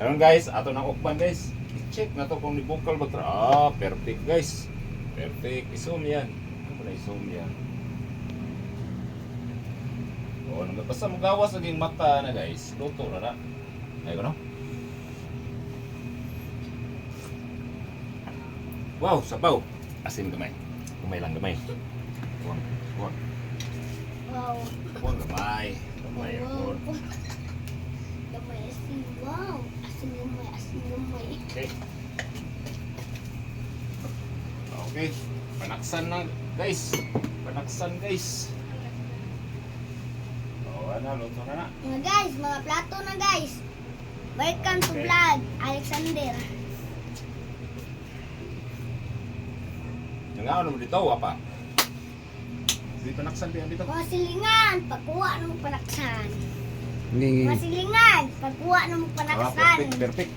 Karon guys, ato nang ukban guys. I-check na to kung nibukal ba tra. Perfect guys. Perfect. I-zoom yan. Ano na i-zoom yan? Oh, basta magawas naging mata na guys. Luto na na. Ay ko no? Wow, sabaw. Asin gamay. Gamay lang gamay. Kuwang, kuwang. Wow. Kuwang gamay. Gamay Wow. ako. Gamay asin. Wow. Asin gamay. Asin gamay. Okay. Okay. Panaksan na guys. Panaksan guys. Oh, ano, luto na na. Mga guys, mga plato na guys. Welcome to Okay. vlog, Alexander. Nangaon mo dito, wapa. Dito naksan diyan dito. Mga silingan, pagkuha ng panaksan. Ngingi. Mga silingan, pagkuha ng panaksan. Perfect, perfect.